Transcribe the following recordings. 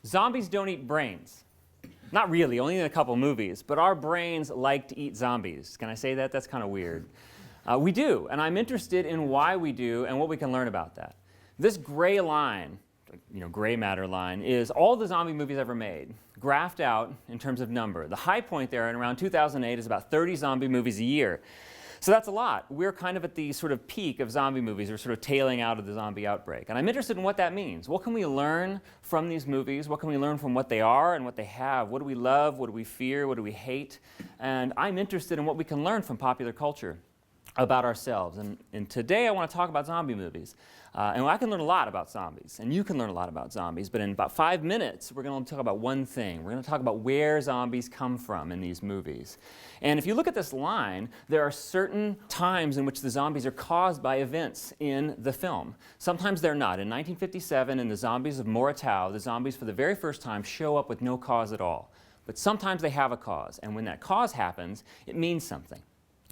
Zombies don't eat brains. Not really, only in a couple movies, but our brains like to eat zombies. Can I say that? That's kind of weird. We do, and I'm interested in why we do and what we can learn about that. This gray line, gray matter line, is all the zombie movies ever made, graphed out in terms of number. The high point there in around 2008 is about 30 zombie movies a year. So that's a lot. We're kind of at the sort of peak of zombie movies. We're sort of tailing out of the zombie outbreak. And I'm interested in what that means. What can we learn from these movies? What can we learn from what they are and what they have? What do we love? What do we fear? What do we hate? And I'm interested in what we can learn from popular culture about ourselves. And today I want to talk about zombie movies. And I can learn a lot about zombies, and you can learn a lot about zombies, but in about 5 minutes we're going to talk about one thing. We're going to talk about where zombies come from in these movies. And if you look at this line, there are certain times in which the zombies are caused by events in the film. Sometimes they're not. In 1957, in The Zombies of Moratow, the zombies for the very first time show up with no cause at all. But sometimes they have a cause, and when that cause happens, it means something.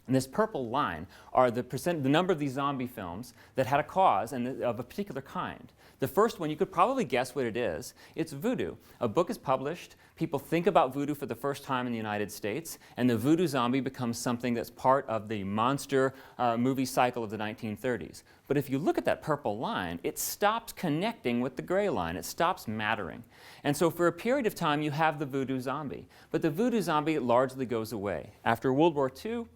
And this purple line are the number of these zombie films that had a cause and of a particular kind. The first one, you could probably guess what it is. It's voodoo. A book is published. People think about voodoo for the first time in the United States, and the voodoo zombie becomes something that's part of the monster movie cycle of the 1930s. But if you look at that purple line, it stops connecting with the gray line. It stops mattering. And so for a period of time, you have the voodoo zombie. But the voodoo zombie largely goes away. After World War II,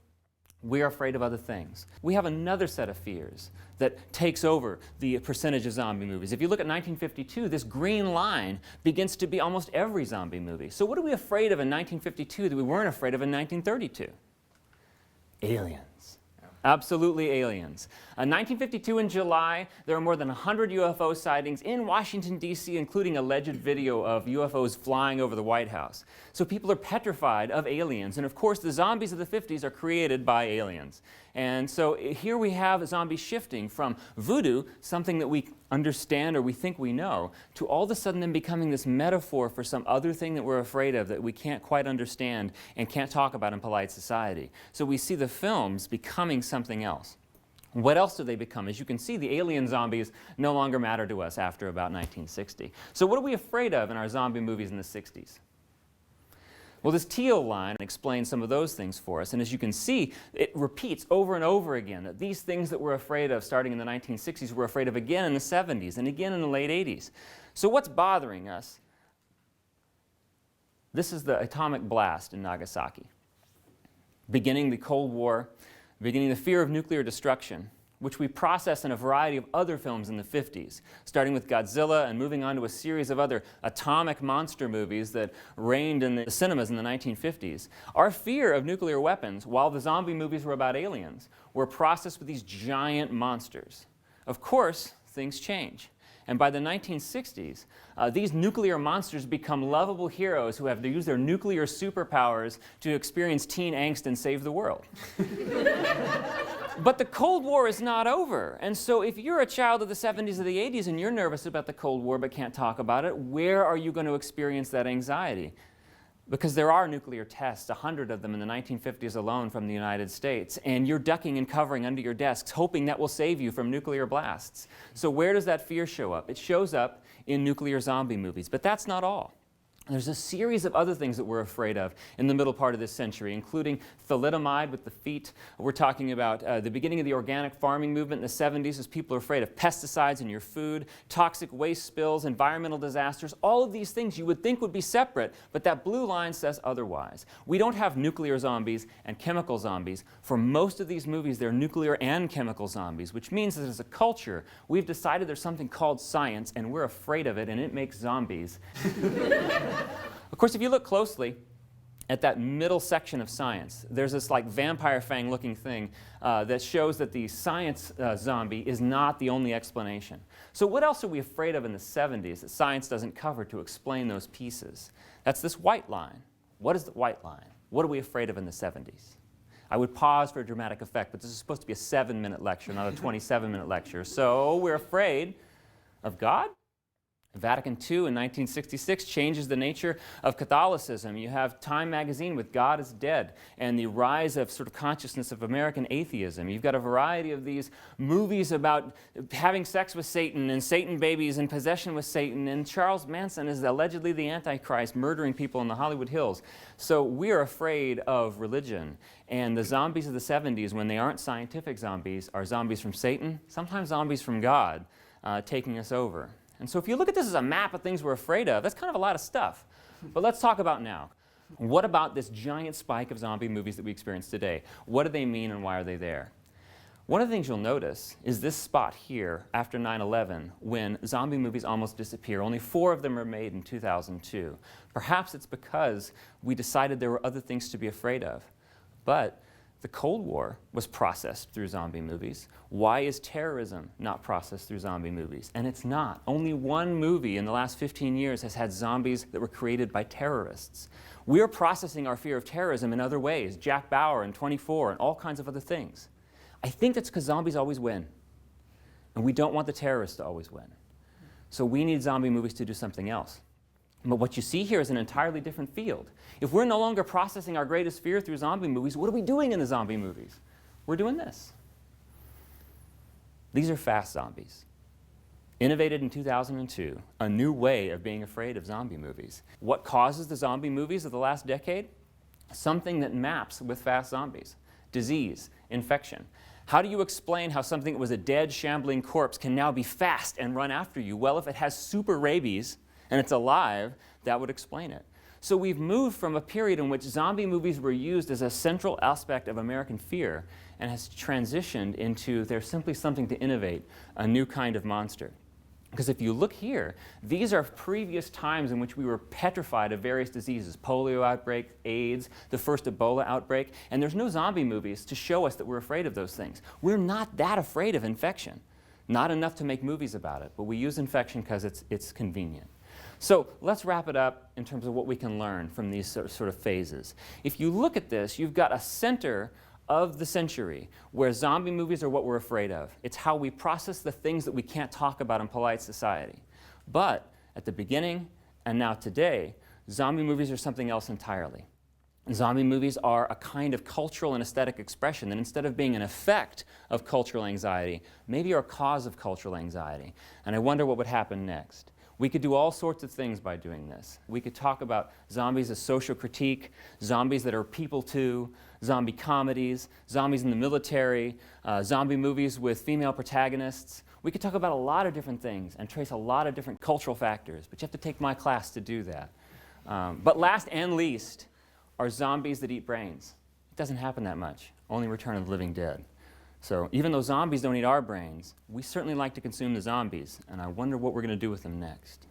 we are afraid of other things. We have another set of fears that takes over the percentage of zombie movies. If you look at 1952, this green line begins to be almost every zombie movie. So what are we afraid of in 1952 that we weren't afraid of in 1932? Aliens. Absolutely aliens. In 1952 in July, there were more than 100 UFO sightings in Washington, D.C., including alleged video of UFOs flying over the White House. So people are petrified of aliens. And of course, the zombies of the 50s are created by aliens. And so here we have zombies shifting from voodoo, something that we understand or we think we know, to all of a sudden them becoming this metaphor for some other thing that we're afraid of that we can't quite understand and can't talk about in polite society. So we see the films becoming something else. What else do they become? As you can see, the alien zombies no longer matter to us after about 1960. So what are we afraid of in our zombie movies in the 60s? Well, this teal line explains some of those things for us. And as you can see, it repeats over and over again that these things that we're afraid of starting in the 1960s, we're afraid of again in the 70s and again in the late 80s. So what's bothering us? This is the atomic blast in Nagasaki, beginning the Cold War, beginning the fear of nuclear destruction, which we process in a variety of other films in the 50s, starting with Godzilla and moving on to a series of other atomic monster movies that reigned in the cinemas in the 1950s. Our fear of nuclear weapons, while the zombie movies were about aliens, were processed with these giant monsters. Of course, things change. And by the 1960s, these nuclear monsters become lovable heroes who have to use their nuclear superpowers to experience teen angst and save the world. But the Cold War is not over. And so if you're a child of the 70s or the 80s and you're nervous about the Cold War but can't talk about it, where are you going to experience that anxiety? Because there are nuclear tests, 100 of them in the 1950s alone from the United States, and you're ducking and covering under your desks, hoping that will save you from nuclear blasts. So where does that fear show up? It shows up in nuclear zombie movies, but that's not all. There's a series of other things that we're afraid of in the middle part of this century, including thalidomide with the feet. We're talking about the beginning of the organic farming movement in the 70s as people are afraid of pesticides in your food, toxic waste spills, environmental disasters. All of these things you would think would be separate, but that blue line says otherwise. We don't have nuclear zombies and chemical zombies. For most of these movies, they're nuclear and chemical zombies, which means that as a culture, we've decided there's something called science, and we're afraid of it, and it makes zombies. Of course, if you look closely at that middle section of science, there's this like vampire fang looking thing that shows that the science zombie is not the only explanation. So what else are we afraid of in the 70s that science doesn't cover to explain those pieces? That's this white line. What is the white line? What are we afraid of in the 70s? I would pause for a dramatic effect, but this is supposed to be a 7-minute lecture, not a 27-minute lecture. So we're afraid of God? Vatican II in 1966 changes the nature of Catholicism. You have Time magazine with God is Dead and the rise of sort of consciousness of American atheism. You've got a variety of these movies about having sex with Satan and Satan babies and possession with Satan, and Charles Manson is allegedly the Antichrist murdering people in the Hollywood Hills. So we are afraid of religion. And the zombies of the 70s, when they aren't scientific zombies, are zombies from Satan, sometimes zombies from God, taking us over. And so if you look at this as a map of things we're afraid of, that's kind of a lot of stuff. But let's talk about now. What about this giant spike of zombie movies that we experience today? What do they mean and why are they there? One of the things you'll notice is this spot here after 9/11 when zombie movies almost disappear. Only 4 of them are made in 2002. Perhaps it's because we decided there were other things to be afraid of. But the Cold War was processed through zombie movies. Why is terrorism not processed through zombie movies? And it's not. Only one movie in the last 15 years has had zombies that were created by terrorists. We are processing our fear of terrorism in other ways. Jack Bauer and 24 and all kinds of other things. I think that's because zombies always win. And we don't want the terrorists to always win. So we need zombie movies to do something else. But what you see here is an entirely different field. If we're no longer processing our greatest fear through zombie movies, what are we doing in the zombie movies? We're doing this. These are fast zombies. Innovated in 2002, a new way of being afraid of zombie movies. What causes the zombie movies of the last decade? Something that maps with fast zombies. Disease, infection. How do you explain how something that was a dead, shambling corpse can now be fast and run after you? Well, if it has super rabies, and it's alive, that would explain it. So we've moved from a period in which zombie movies were used as a central aspect of American fear and has transitioned into they're simply something to innovate, a new kind of monster. Because if you look here, these are previous times in which we were petrified of various diseases, polio outbreak, AIDS, the first Ebola outbreak, and there's no zombie movies to show us that we're afraid of those things. We're not that afraid of infection. Not enough to make movies about it, but we use infection because it's convenient. So let's wrap it up in terms of what we can learn from these sort of phases. If you look at this, you've got a center of the century where zombie movies are what we're afraid of. It's how we process the things that we can't talk about in polite society. But at the beginning and now today, zombie movies are something else entirely. Zombie movies are a kind of cultural and aesthetic expression that instead of being an effect of cultural anxiety, maybe are a cause of cultural anxiety. And I wonder what would happen next. We could do all sorts of things by doing this. We could talk about zombies as social critique, zombies that are people too, zombie comedies, zombies in the military, zombie movies with female protagonists. We could talk about a lot of different things and trace a lot of different cultural factors, but you have to take my class to do that. But last and least are zombies that eat brains. It doesn't happen that much, only Return of the Living Dead. So even though zombies don't eat our brains, we certainly like to consume the zombies, and I wonder what we're going to do with them next.